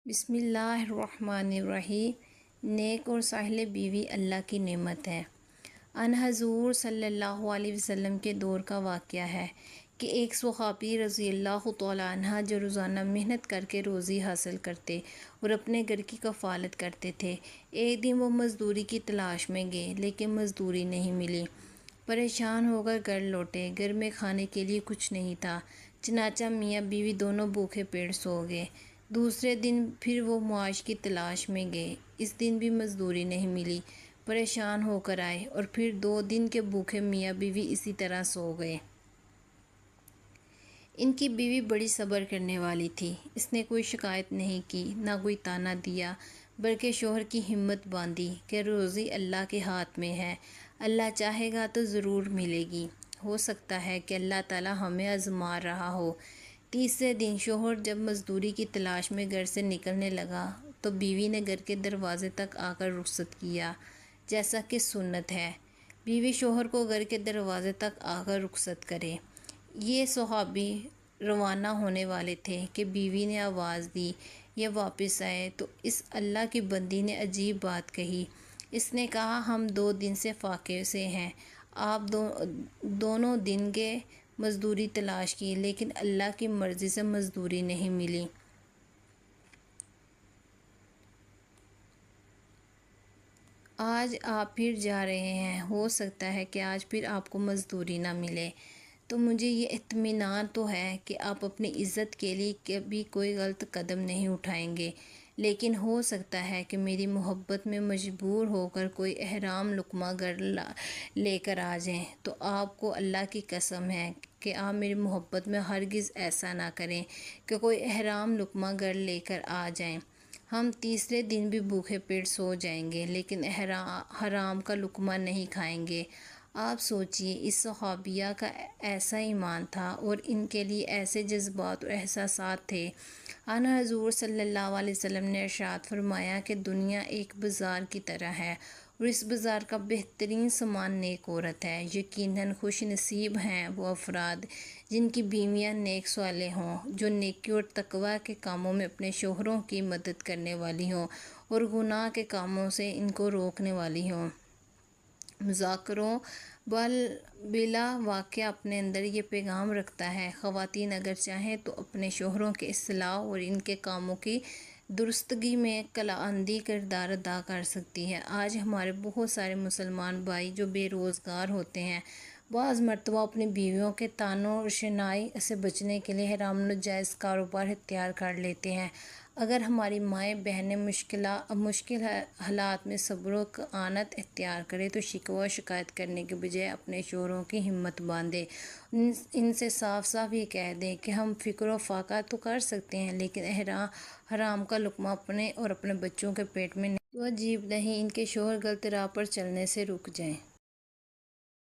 بسم اللہ الرحمن الرحیم۔ نیک اور صالح بیوی اللہ کی نعمت ہے۔ ان حضور صلی اللہ علیہ وسلم کے دور کا واقعہ ہے کہ ایک صحابی رضی اللہ تعالیٰ عنہ جو روزانہ محنت کر کے روزی حاصل کرتے اور اپنے گھر کی کفالت کرتے تھے، ایک دن وہ مزدوری کی تلاش میں گئے لیکن مزدوری نہیں ملی۔ پریشان ہو کر گھر لوٹے۔ گھر میں کھانے کے لیے کچھ نہیں تھا، چنانچہ میاں بیوی دونوں بھوکے پیٹ سو گئے۔ دوسرے دن پھر وہ معاش کی تلاش میں گئے، اس دن بھی مزدوری نہیں ملی۔ پریشان ہو کر آئے اور پھر 2 دن کے بھوکے میاں بیوی اسی طرح سو گئے۔ ان کی بیوی بڑی صبر کرنے والی تھی، اس نے کوئی شکایت نہیں کی، نہ کوئی طعنہ دیا، بلکہ شوہر کی ہمت باندھی کہ روزی اللہ کے ہاتھ میں ہے، اللہ چاہے گا تو ضرور ملے گی، ہو سکتا ہے کہ اللہ تعالیٰ ہمیں آزما رہا ہو۔ تیسرے دن شوہر جب مزدوری کی تلاش میں گھر سے نکلنے لگا تو بیوی نے گھر کے دروازے تک آ کر رخصت کیا، جیسا کہ سنت ہے بیوی شوہر کو گھر کے دروازے تک آ کر رخصت کرے۔ یہ صحابی روانہ ہونے والے تھے کہ بیوی نے آواز دی یہ واپس آئے تو اس اللہ کی بندی نے عجیب بات کہی۔ اس نے کہا ہم 2 دن سے فاقے سے ہیں، آپ دونوں دن گئے مزدوری تلاش کی لیکن اللہ کی مرضی سے مزدوری نہیں ملی۔ آج آپ پھر جا رہے ہیں، ہو سکتا ہے کہ آج پھر آپ کو مزدوری نہ ملے، تو مجھے یہ اطمینان تو ہے کہ آپ اپنی عزت کے لیے کبھی کوئی غلط قدم نہیں اٹھائیں گے، لیکن ہو سکتا ہے کہ میری محبت میں مجبور ہو کر کوئی حرام لقمہ گھر لے کر آ جائیں، تو آپ کو اللہ کی قسم ہے کہ آپ میری محبت میں ہرگز ایسا نہ کریں کہ کوئی حرام لقمہ گھر لے کر آ جائیں۔ ہم تیسرے دن بھی بھوکے پیٹ سو جائیں گے لیکن حرام کا لقمہ نہیں کھائیں گے۔ آپ سوچئے، اس صحابیہ کا ایسا ایمان تھا اور ان کے لیے ایسے جذبات اور احساسات تھے۔ ان حضور صلی اللہ علیہ وسلم نے ارشاد فرمایا کہ دنیا ایک بازار کی طرح ہے اور اس بازار کا بہترین سامان نیک عورت ہے۔ یقیناً خوش نصیب ہیں وہ افراد جن کی بیویاں نیک صالح ہوں، جو نیکی اور تقوی کے کاموں میں اپنے شوہروں کی مدد کرنے والی ہوں اور گناہ کے کاموں سے ان کو روکنے والی ہوں۔ مذاکروں بلا واقعہ اپنے اندر یہ پیغام رکھتا ہے، خواتین اگر چاہیں تو اپنے شوہروں کے اصلاح اور ان کے کاموں کی درستگی میں کلآہندی کردار ادا کر سکتی ہیں۔ آج ہمارے بہت سارے مسلمان بھائی جو بے روزگار ہوتے ہیں، بعض مرتبہ اپنی بیویوں کے طعنوں اور شنائی سے بچنے کے لیے حرام ناجائز کاروبار اختیار کر لیتے ہیں۔ اگر ہماری مائیں بہنیں مشکل حالات میں صبر و اعنات اختیار کریں تو شکوہ و شکایت کرنے کے بجائے اپنے شوہروں کی ہمت باندھیں، ان سے صاف صاف یہ کہہ دیں کہ ہم فکر و فاقہ تو کر سکتے ہیں لیکن حرام کا لقمہ اپنے اور اپنے بچوں کے پیٹ میں نہیں، تو عجیب نہیں ان کے شوہر غلط راہ پر چلنے سے رک جائیں۔